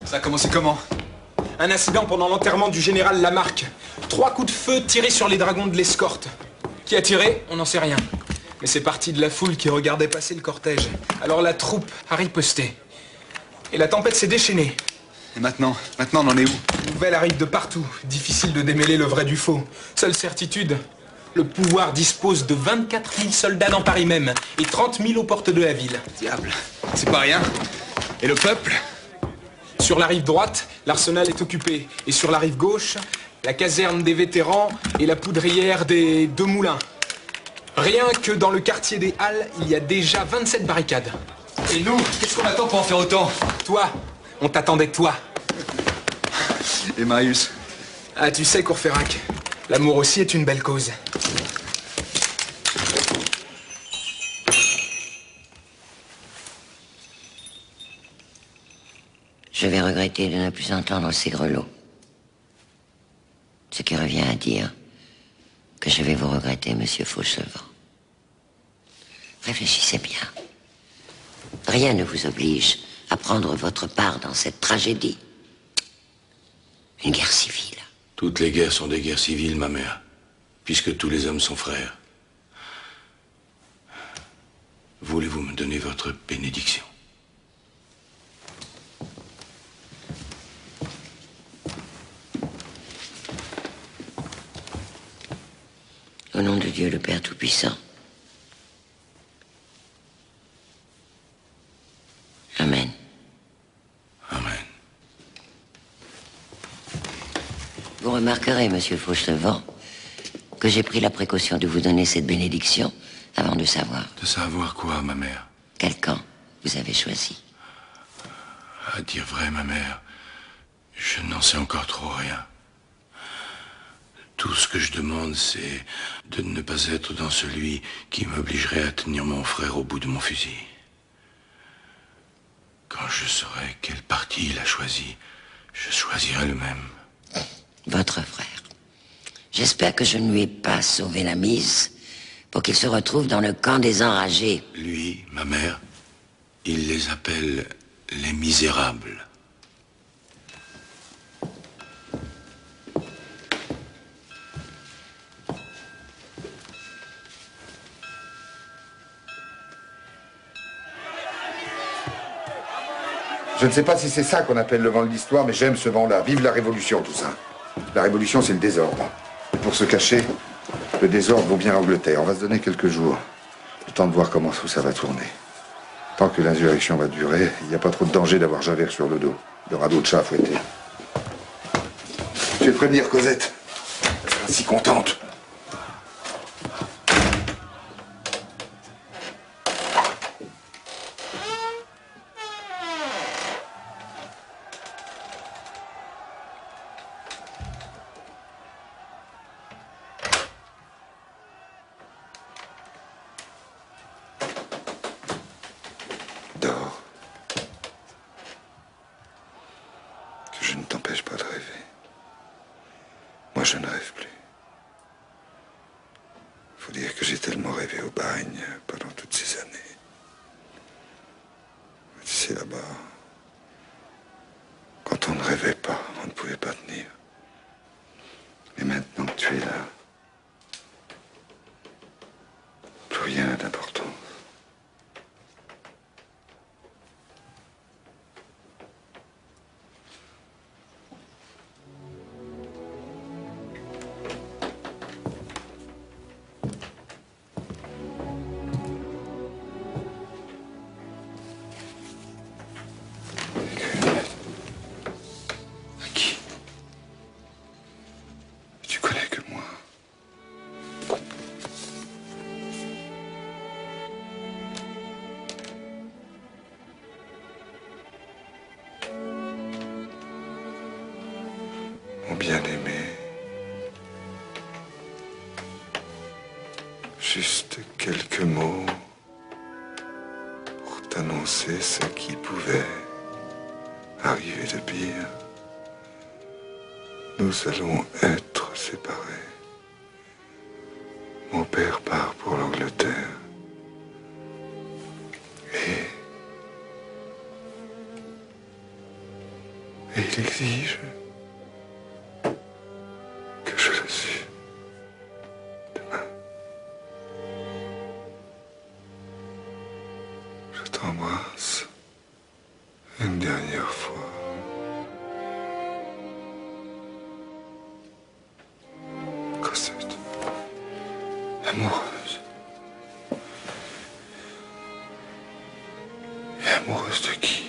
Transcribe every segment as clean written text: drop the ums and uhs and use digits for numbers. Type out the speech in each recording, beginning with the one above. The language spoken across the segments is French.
Ça a commencé comment? Un incident pendant l'enterrement du général Lamarque. 3 coups de feu tirés sur les dragons de l'escorte. Qui a tiré? On n'en sait rien. Mais c'est parti de la foule qui regardait passer le cortège. Alors la troupe a riposté. Et la tempête s'est déchaînée. Et maintenant on en est où? Les nouvelles arrivent de partout. Difficile de démêler le vrai du faux. Seule certitude, le pouvoir dispose de 24 000 soldats dans Paris même. Et 30 000 aux portes de la ville. Diable, c'est pas rien. Et le peuple? Sur la rive droite, l'arsenal est occupé. Et sur la rive gauche, la caserne des vétérans et la poudrière des 2 moulins. Rien que dans le quartier des Halles, il y a déjà 27 barricades. Et nous, qu'est-ce qu'on attend pour en faire autant? Toi, on t'attendait toi. Et Marius? Ah, tu sais, Courfeyrac, l'amour aussi est une belle cause. Je vais regretter de ne plus entendre ces grelots. Ce qui revient à dire que je vais vous regretter, monsieur Fauchelevent. Réfléchissez bien. Rien ne vous oblige à prendre votre part dans cette tragédie. Une guerre civile. Toutes les guerres sont des guerres civiles, ma mère, puisque tous les hommes sont frères. Voulez-vous me donner votre bénédiction? Au nom de Dieu le Père Tout-Puissant. Amen. Amen. Vous remarquerez, monsieur Fauchelevent, que j'ai pris la précaution de vous donner cette bénédiction avant de savoir. De savoir quoi, ma mère? Quel camp vous avez choisi? À dire vrai, ma mère, je n'en sais encore trop rien. Tout ce que je demande, c'est de ne pas être dans celui qui m'obligerait à tenir mon frère au bout de mon fusil. Quand je saurai quel parti il a choisi, je choisirai le même. Votre frère. J'espère que je ne lui ai pas sauvé la mise pour qu'il se retrouve dans le camp des enragés. Lui, ma mère, il les appelle les misérables. Je ne sais pas si c'est ça qu'on appelle le vent de l'histoire, mais j'aime ce vent-là. Vive la révolution, tout ça. La révolution, c'est le désordre. Et pour se cacher, le désordre vaut bien l'Angleterre. On va se donner quelques jours. Le temps de voir comment tout ça va tourner. Tant que l'insurrection va durer, il n'y a pas trop de danger d'avoir Javert sur le dos. Le radeau de chat à fouetter. Je vais te prévenir, Cosette. Elle sera si contente. Dors. Que je ne t'empêche pas de rêver. Moi, je ne rêve plus. Faut dire que j'ai tellement rêvé au bagne pendant toutes ces années. Tu sais, là-bas, quand on ne rêvait pas, on ne pouvait pas tenir. Mais maintenant que tu es là, plus rien n'a d'importance. À qui? Tu connais que moi. Mon bien-aimé. Juste quelques mots pour t'annoncer ce qui pouvait arriver de pire. Nous allons être séparés. Mon père part pour l'Angleterre. Et Et il exige que je le suive demain. Je t'embrasse une dernière fois. Cosette, amoureuse. Et amoureuse de qui?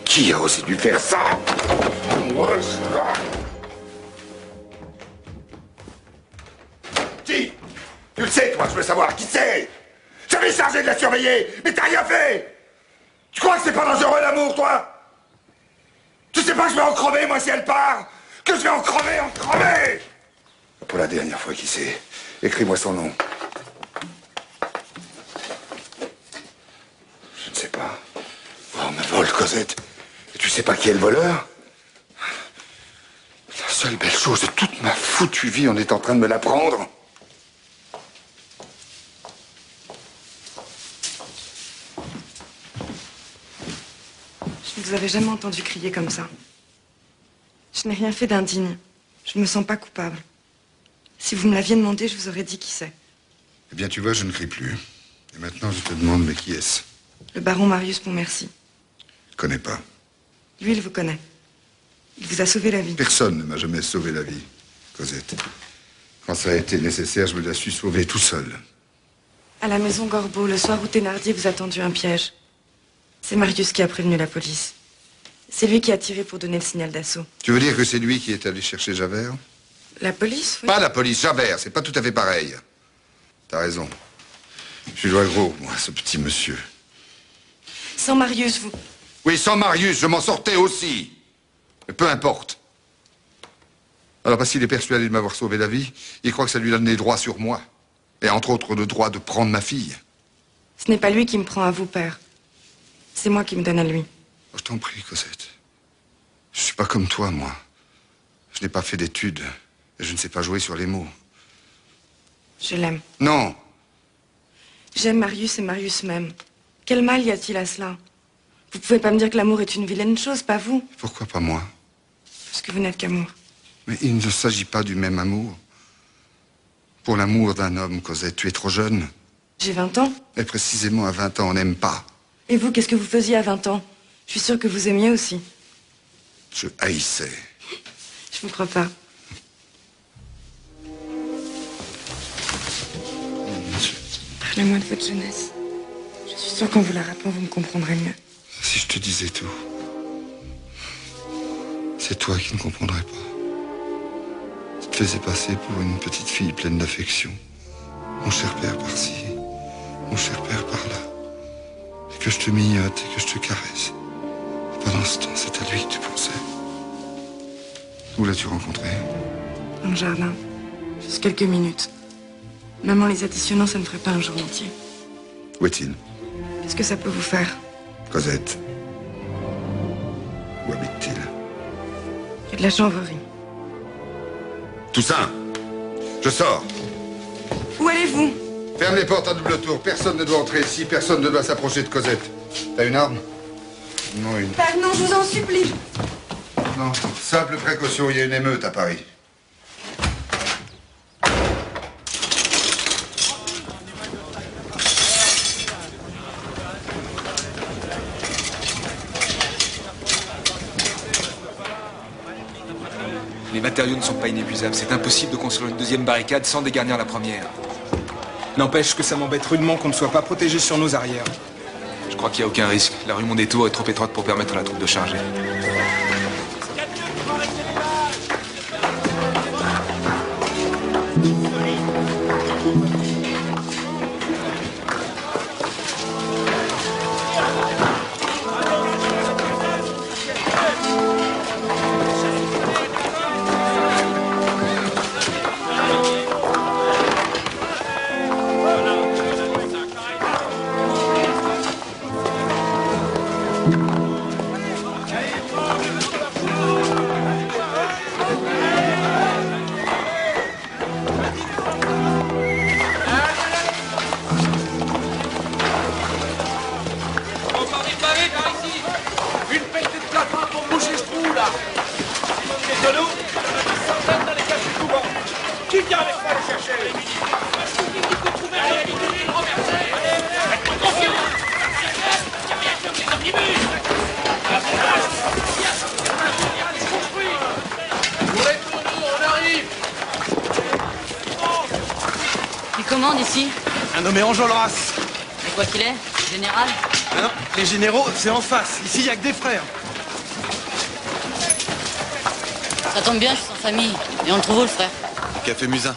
Qui a osé lui faire ça? Amoureuse. Qui? Tu le sais, toi, je veux savoir. Qui c'est? J'avais chargé de la surveiller, mais t'as rien fait. Tu crois que c'est pas dangereux, l'amour, toi? Tu sais pas que je vais en crever, moi, si elle part? Que je vais en crever, Pour la dernière fois, qui c'est? Écris-moi son nom. Je ne sais pas. Oh, on me vole, Cosette. Tu sais pas qui est le voleur? La seule belle chose de toute ma foutue vie, on est en train de me l'apprendre. Je ne vous avais jamais entendu crier comme ça. Je n'ai rien fait d'indigne. Je ne me sens pas coupable. Si vous me l'aviez demandé, je vous aurais dit qui c'est. Eh bien, tu vois, je ne crie plus. Et maintenant, je te demande, mais qui est-ce? Le baron Marius Pontmercy. Je connais pas. Lui, il vous connaît. Il vous a sauvé la vie. Personne ne m'a jamais sauvé la vie, Cosette. Quand ça a été nécessaire, je me la suis sauvée tout seul. À la maison Gorbeau, le soir où Thénardier vous a tendu un piège. C'est Marius qui a prévenu la police. C'est lui qui a tiré pour donner le signal d'assaut. Tu veux dire que c'est lui qui est allé chercher Javert? La police, oui. Pas la police, Javert, c'est pas tout à fait pareil. T'as raison. Je suis loin gros, moi, ce petit monsieur. Sans Marius, vous... Oui, sans Marius, je m'en sortais aussi. Mais peu importe. Alors, parce qu'il est persuadé de m'avoir sauvé la vie, il croit que ça lui donne des droits sur moi. Et entre autres, le droit de prendre ma fille. Ce n'est pas lui qui me prend à vous, père. C'est moi qui me donne à lui. Oh, je t'en prie, Cosette. Je suis pas comme toi, moi. Je n'ai pas fait d'études. Et je ne sais pas jouer sur les mots. Je l'aime. Non. J'aime Marius et Marius m'aime. Quel mal y a-t-il à cela? Vous pouvez pas me dire que l'amour est une vilaine chose, pas vous? Pourquoi pas moi? Parce que vous n'êtes qu'amour. Mais il ne s'agit pas du même amour. Pour l'amour d'un homme, Cosette, tu es trop jeune. J'ai 20 ans. Et précisément à 20 ans, on n'aime pas. Et vous, qu'est-ce que vous faisiez à 20 ans? Je suis sûre que vous aimiez aussi. Je haïssais. Je vous crois pas. Parlez-moi de votre jeunesse. Je suis sûre qu'en vous la rappelant, vous me comprendrez mieux. Si je te disais tout, c'est toi qui ne comprendrais pas. Tu te faisais passer pour une petite fille pleine d'affection. Mon cher père par-ci, mon cher père par-là. Et que je te mignote et que je te caresse. Et pendant ce temps, c'est à lui que tu pensais. Où l'as-tu rencontré? Dans le jardin. Juste quelques minutes. Même en les additionnant, ça ne ferait pas un jour entier. Où est-il? Qu'est-ce que ça peut vous faire? Cosette. Où habite-t-il? Il y a de la chanvrerie. Toussaint, je sors. Où allez-vous? Ferme les portes à double tour. Personne ne doit entrer ici. Personne ne doit s'approcher de Cosette. T'as une arme? Non, une. Père, non, je vous en supplie. Non, simple précaution. Il y a une émeute à Paris. Les matériaux ne sont pas inépuisables. C'est impossible de construire une deuxième barricade sans dégarnir la première. N'empêche que ça m'embête rudement qu'on ne soit pas protégé sur nos arrières. Je crois qu'il n'y a aucun risque. La rue Mondétour est trop étroite pour permettre à la troupe de charger. commande ici? Un nommé Enjolras. Et quoi qu'il est? Général? Ah non, les généraux, c'est en face. Ici, il n'y a que des frères. Ça tombe bien, je suis sans famille. Et on le trouve où, le frère? Café Musin.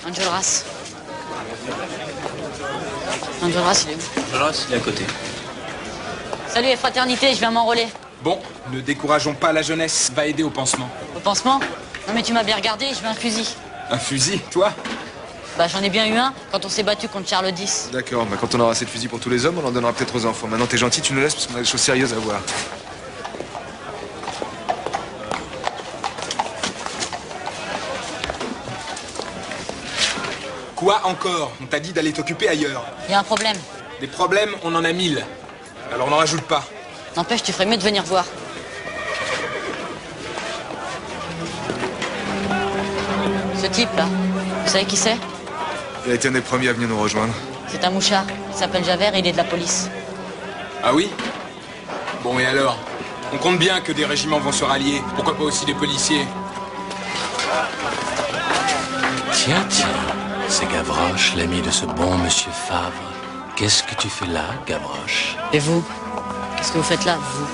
Enjolras. Enjolras, il est où? Enjolras, il est à côté. Salut les fraternités, je viens m'enrôler. Bon, ne décourageons pas la jeunesse. Va aider au pansement. Au pansement? Non mais tu m'as bien regardé, je veux un fusil. Un fusil, toi? Bah j'en ai bien eu un quand on s'est battu contre Charles X. D'accord, bah quand on aura assez de fusils pour tous les hommes, on en donnera peut-être aux enfants. Maintenant, t'es gentil, tu nous laisses parce qu'on a des choses sérieuses à voir. Quoi encore? On t'a dit d'aller t'occuper ailleurs. Il y a un problème. Des problèmes, on en a 1000. Alors n'en rajoute pas. N'empêche, tu ferais mieux de venir voir. Ce type-là, vous savez qui c'est? Il a été un des premiers à venir nous rejoindre. C'est un mouchard. Il s'appelle Javert et il est de la police. Ah oui? Bon, et alors? On compte bien que des régiments vont se rallier. Pourquoi pas aussi des policiers? Tiens, c'est Gavroche, l'ami de ce bon monsieur Favre. Qu'est-ce que tu fais là, Gavroche? Et vous? Qu'est-ce que vous faites là, vous?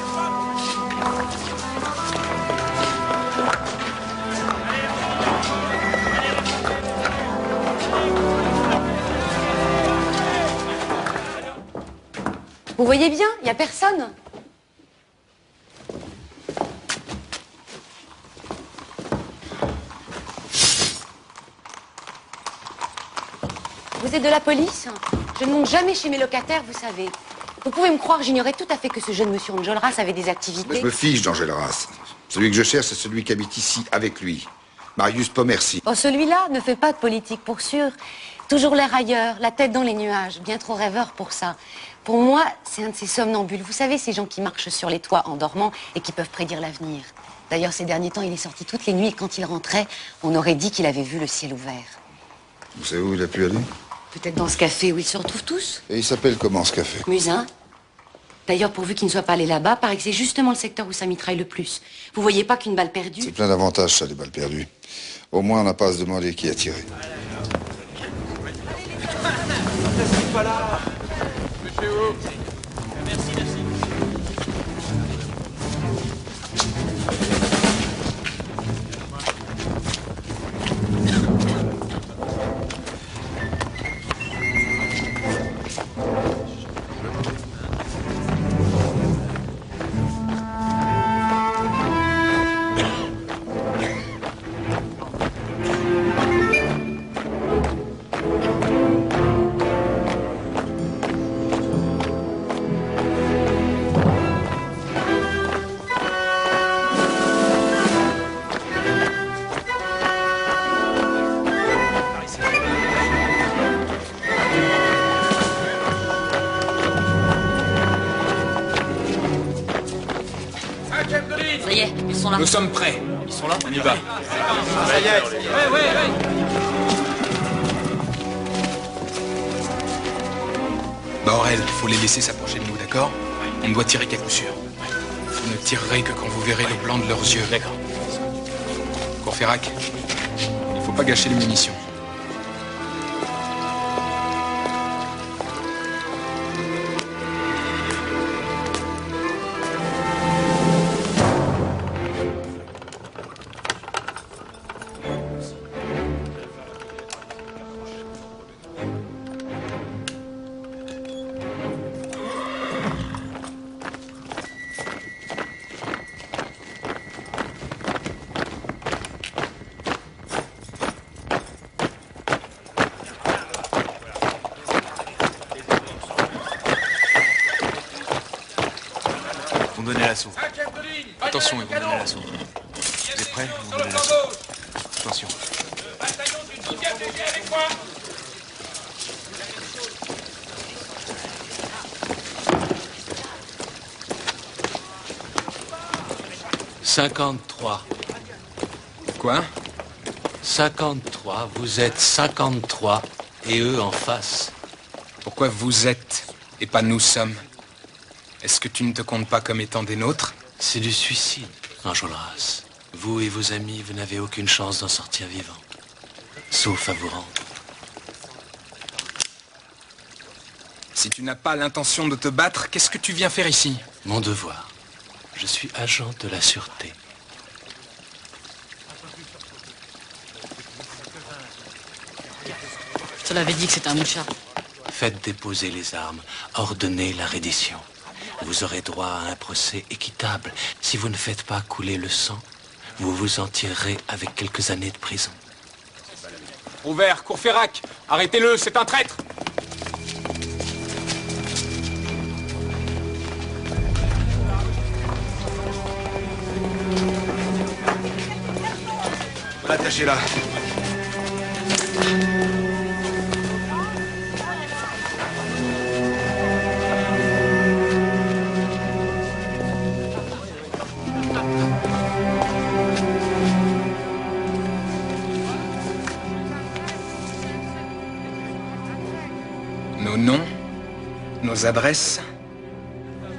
Vous voyez bien, il n'y a personne. Vous êtes de la police? Je ne monte jamais chez mes locataires, vous savez. Vous pouvez me croire, j'ignorais tout à fait que ce jeune monsieur Enjolras avait des activités. Je me fiche d'Enjolras. Celui que je cherche, c'est celui qui habite ici avec lui. Marius Pomercy. Oh, celui-là ne fait pas de politique, pour sûr. Toujours l'air ailleurs, la tête dans les nuages, bien trop rêveur pour ça. Pour moi, c'est un de ces somnambules. Vous savez, ces gens qui marchent sur les toits en dormant et qui peuvent prédire l'avenir. D'ailleurs, ces derniers temps, il est sorti toutes les nuits et quand il rentrait, on aurait dit qu'il avait vu le ciel ouvert. Vous savez où il a pu aller? Peut-être dans ce café où ils se retrouvent tous. Et il s'appelle comment, ce café? Musin. D'ailleurs, pourvu qu'il ne soit pas allé là-bas, paraît que c'est justement le secteur où ça mitraille le plus. Vous voyez pas qu'une balle perdue... C'est plein d'avantages, ça, les balles perdues. Au moins, on n'a pas à se demander qui a tiré. Ça y est, ils sont là. Nous sommes prêts. Ils sont là? On y va. Ça y est. Bah Aurel, faut les laisser s'approcher de nous, d'accord? On ne doit tirer qu'à coup sûr. Vous ne tirerez que quand vous verrez le blanc de leurs yeux. D'accord. Courfeyrac, il faut pas gâcher les munitions. Vous me donnez l'assaut. Attention, ils vont donner l'assaut. Vous êtes prêts? Vous me donnez l'assaut. Attention. « 53. Quoi? 53. Vous êtes 53 et eux en face. Pourquoi vous êtes? Et pas nous sommes. Est-ce que tu ne te comptes pas comme étant des nôtres? C'est du suicide, Enjolras. Vous et vos amis, vous n'avez aucune chance d'en sortir vivant. Sauf à vous rendre. Si tu n'as pas l'intention de te battre, qu'est-ce que tu viens faire ici? Mon devoir. Je suis agent de la sûreté. Je te l'avais dit que c'était un mouchard. Faites déposer les armes. Ordonnez la reddition. Vous aurez droit à un procès équitable. Si vous ne faites pas couler le sang, vous vous en tirerez avec quelques années de prison. Ouvert, Courfeyrac, arrêtez-le, c'est un traître! Attachez-la. Nos noms, nos adresses,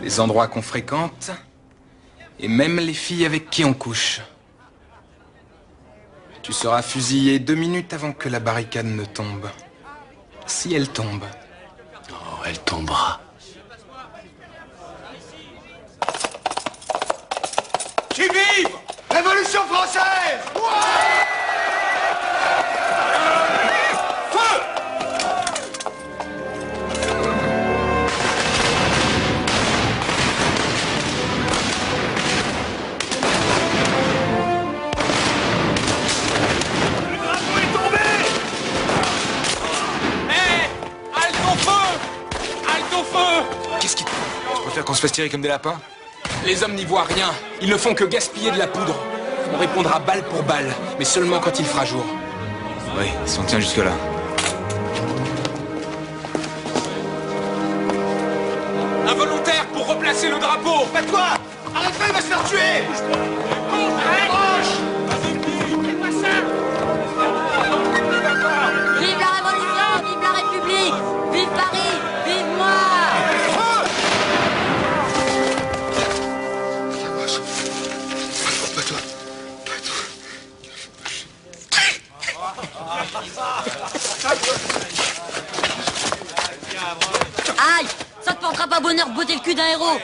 les endroits qu'on fréquente, et même les filles avec qui on couche. Tu seras fusillé 2 minutes avant que la barricade ne tombe. Si elle tombe. Oh, elle tombera. Qui vive! Révolution française! Qu'est-ce qui te fait? Tu préfères qu'on se fasse tirer comme des lapins? Les hommes n'y voient rien. Ils ne font que gaspiller de la poudre. On répondra balle pour balle, mais seulement quand il fera jour. Oui, si on tient jusque-là. Un volontaire pour replacer le drapeau! Pas toi! Arrête-le, il va se faire tuer! Vive la Révolution, vive la République, vive Paris, vive moi! Pas toi. Aïe! Ça te portera pas bonheur botter le cul d'un héros!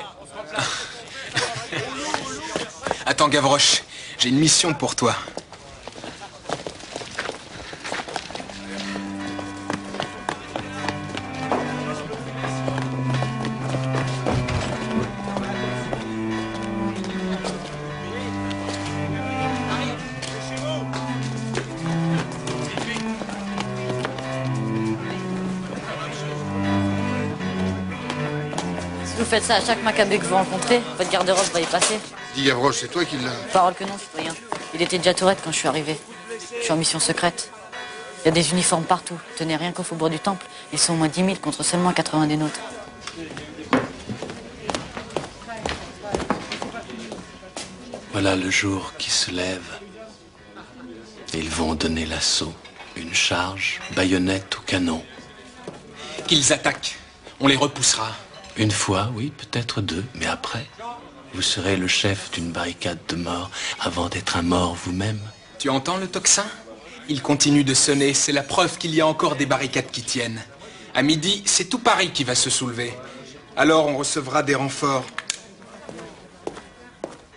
Attends, Gavroche, j'ai une mission pour toi. Si vous faites ça à chaque macabé que vous rencontrez, votre garde-robe va y passer. Dis Gavroche, c'est toi qui l'as. Parole que non, citoyen. Il était déjà Tourette quand je suis arrivé. Je suis en mission secrète. Il y a des uniformes partout. Tenez, rien qu'au faubourg du Temple, ils sont au moins 10 000 contre seulement 80 des nôtres. Voilà le jour qui se lève. Ils vont donner l'assaut. Une charge, baïonnette ou canon. Qu'ils attaquent. On les repoussera. Une fois, oui, peut-être 2, mais après, vous serez le chef d'une barricade de mort avant d'être un mort vous-même. Tu entends le tocsin? Il continue de sonner, c'est la preuve qu'il y a encore des barricades qui tiennent. À midi, c'est tout Paris qui va se soulever. Alors on recevra des renforts.